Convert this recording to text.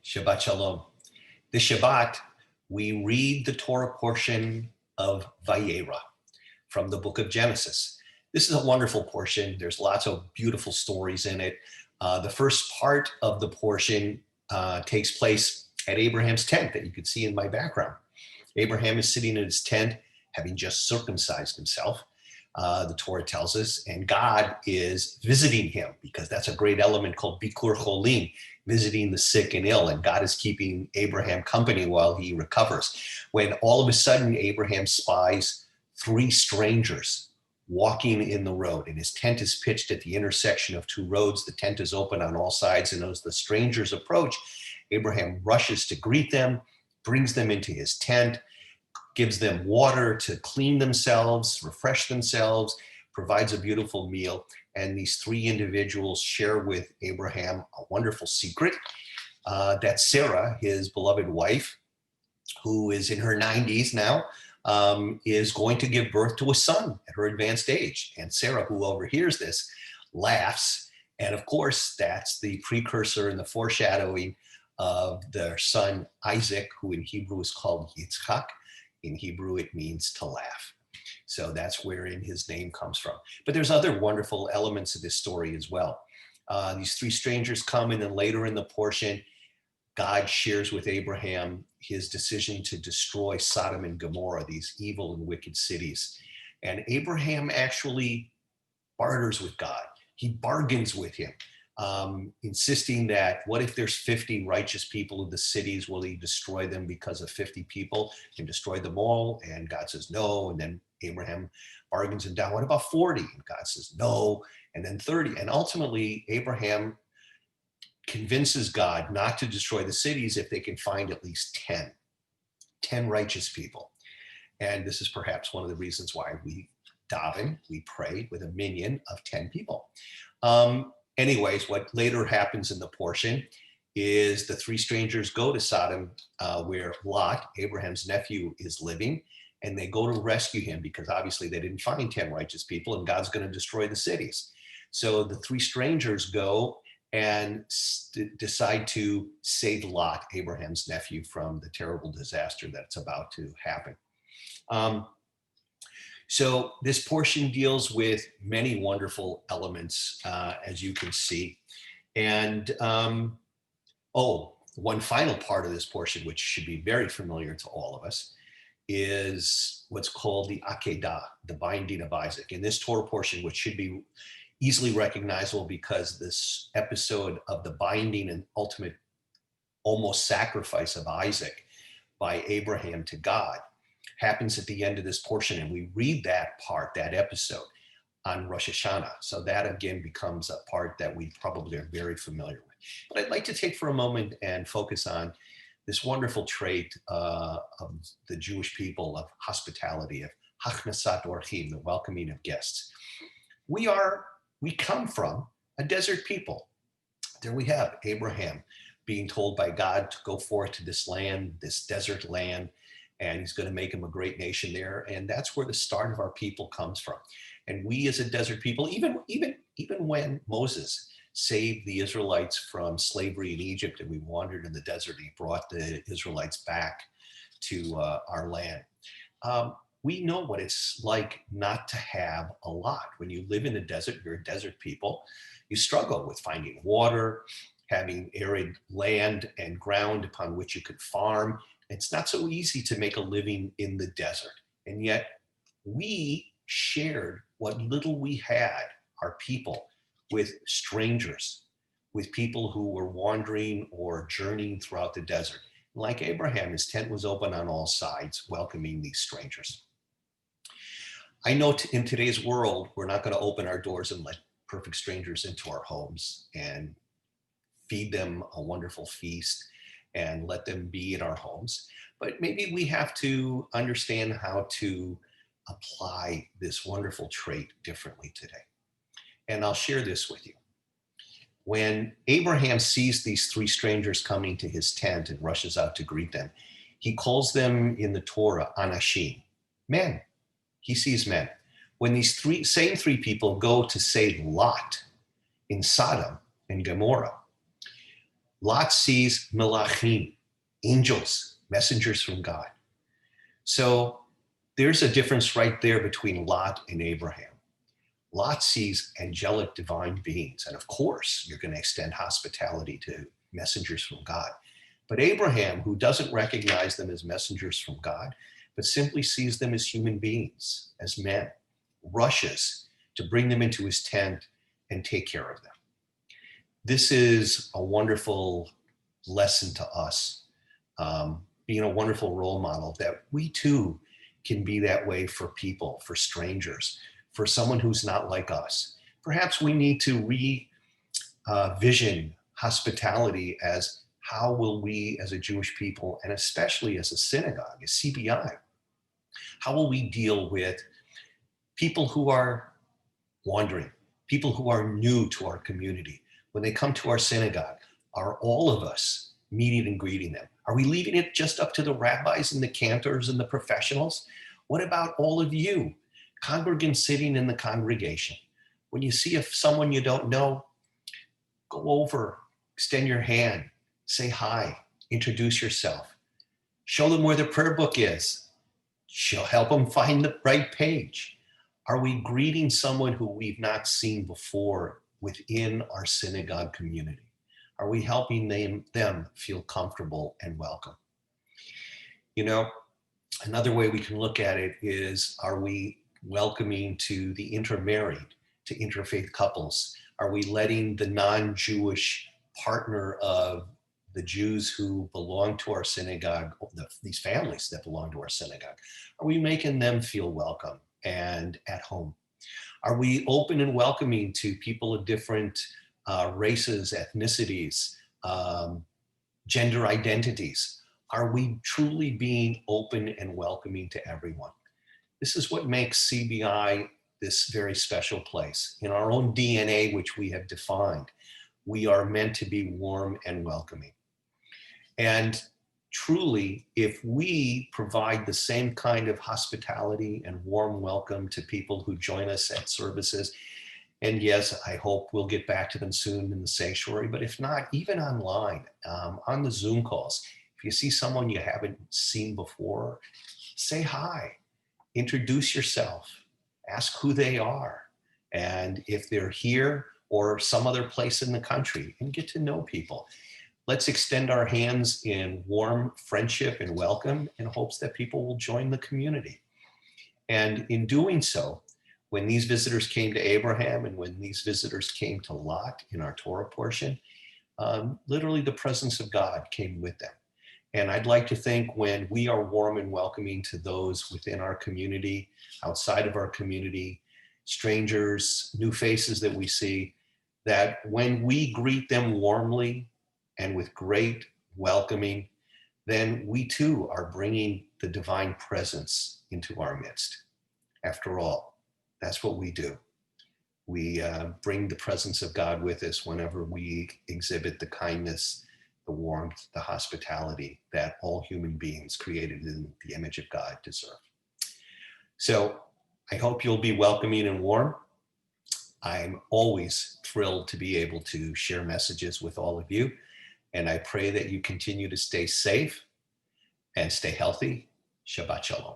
Shabbat Shalom. This Shabbat, we read the Torah portion of Vayera from the book of Genesis. This is a wonderful portion. There's lots of beautiful stories in it. The first part of the portion takes place at Abraham's tent that you can see in my background. Abraham is sitting in his tent, having just circumcised himself. The Torah tells us, and God is visiting him, because that's a great element called Bikur Cholim, visiting the sick and ill, and God is keeping Abraham company while he recovers. When all of a sudden Abraham spies three strangers walking in the road, and his tent is pitched at the intersection of two roads. The tent is open on all sides, and as the strangers approach, Abraham rushes to greet them, brings them into his tent, gives them water to clean themselves, refresh themselves, provides a beautiful meal. And these three individuals share with Abraham a wonderful secret that Sarah, his beloved wife, who is in her 90s now, is going to give birth to a son at her advanced age. And Sarah, who overhears this, laughs. And of course, that's the precursor and the foreshadowing of their son Isaac, who in Hebrew is called Yitzchak. In Hebrew, it means to laugh. So that's wherein his name comes from. But there's other wonderful elements of this story as well. These three strangers come, and then later in the portion, God shares with Abraham his decision to destroy Sodom and Gomorrah, these evil and wicked cities. And Abraham actually barters with God. He bargains with him, insisting that what if there's 50 righteous people in the cities? Will he destroy them because of 50 people and destroy them all? And God says no. And then Abraham bargains him down. What about 40? And God says no. And then 30. And ultimately, Abraham convinces God not to destroy the cities if they can find at least 10 righteous people. And this is perhaps one of the reasons why we daven, we pray with a minyan of 10 people. Anyways, what later happens in the portion is the three strangers go to Sodom, where Lot, Abraham's nephew, is living, and they go to rescue him because obviously they didn't find 10 righteous people, and God's going to destroy the cities. So the three strangers go and decide to save Lot, Abraham's nephew, from the terrible disaster that's about to happen. So this portion deals with many wonderful elements, as you can see. And one final part of this portion, which should be very familiar to all of us, is what's called the Akedah, the binding of Isaac. In this Torah portion, which should be easily recognizable because this episode of the binding and ultimate almost sacrifice of Isaac by Abraham to God happens at the end of this portion, and we read that part, that episode, on Rosh Hashanah. So that again becomes a part that we probably are very familiar with. But I'd like to take for a moment and focus on this wonderful trait of the Jewish people of hospitality, of hachnasat orchim, the welcoming of guests. We come from a desert people. There we have Abraham being told by God to go forth to this land, this desert land, and he's going to make him a great nation there. And that's where the start of our people comes from. And we as a desert people, even when Moses saved the Israelites from slavery in Egypt and we wandered in the desert, he brought the Israelites back to our land. We know what it's like not to have a lot. When you live in the desert, you're a desert people, you struggle with finding water, having arid land and ground upon which you could farm. It's not so easy to make a living in the desert. And yet we shared what little we had, our people, with strangers, with people who were wandering or journeying throughout the desert. Like Abraham, his tent was open on all sides, welcoming these strangers. I know in today's world, we're not going to open our doors and let perfect strangers into our homes and feed them a wonderful feast and let them be in our homes. But maybe we have to understand how to apply this wonderful trait differently today. And I'll share this with you. When Abraham sees these three strangers coming to his tent and rushes out to greet them, he calls them in the Torah anashim, men. He sees men. When these same three people go to save Lot in Sodom and Gomorrah, Lot sees melachim, angels, messengers from God. So there's a difference right there between Lot and Abraham. Lot sees angelic divine beings, and of course, you're going to extend hospitality to messengers from God. But Abraham, who doesn't recognize them as messengers from God, but simply sees them as human beings, as men, rushes to bring them into his tent and take care of them. This is a wonderful lesson to us, being a wonderful role model that we too can be that way for people, for strangers, for someone who's not like us. Perhaps we need to vision hospitality as how will we as a Jewish people, and especially as a synagogue, as CBI, how will we deal with people who are wandering, people who are new to our community? When they come to our synagogue, are all of us meeting and greeting them? Are we leaving it just up to the rabbis and the cantors and the professionals? What about all of you, congregants sitting in the congregation? When you see someone you don't know, go over, extend your hand, say hi, introduce yourself, show them where the prayer book is, help them find the right page. Are we greeting someone who we've not seen before within our synagogue community? Are we helping them feel comfortable and welcome? You know, another way we can look at it is, are we welcoming to the intermarried, to interfaith couples? Are we letting the non-Jewish partner of the Jews who belong to our synagogue, these families that belong to our synagogue, are we making them feel welcome and at home? Are we open and welcoming to people of different races, ethnicities, gender identities? Are we truly being open and welcoming to everyone? This is what makes CBI this very special place. In our own DNA, which we have defined, we are meant to be warm and welcoming. And truly, if we provide the same kind of hospitality and warm welcome to people who join us at services, and yes, I hope we'll get back to them soon in the sanctuary, but if not, even online, on the Zoom calls, if you see someone you haven't seen before, say hi, introduce yourself, ask who they are, and if they're here or some other place in the country, and get to know people. Let's extend our hands in warm friendship and welcome in hopes that people will join the community. And in doing so, when these visitors came to Abraham and when these visitors came to Lot in our Torah portion, literally the presence of God came with them. And I'd like to think when we are warm and welcoming to those within our community, outside of our community, strangers, new faces that we see, that when we greet them warmly and with great welcoming, then we too are bringing the divine presence into our midst. After all, that's what we do. We bring the presence of God with us whenever we exhibit the kindness, the warmth, the hospitality that all human beings created in the image of God deserve. So I hope you'll be welcoming and warm. I'm always thrilled to be able to share messages with all of you. And I pray that you continue to stay safe and stay healthy. Shabbat Shalom.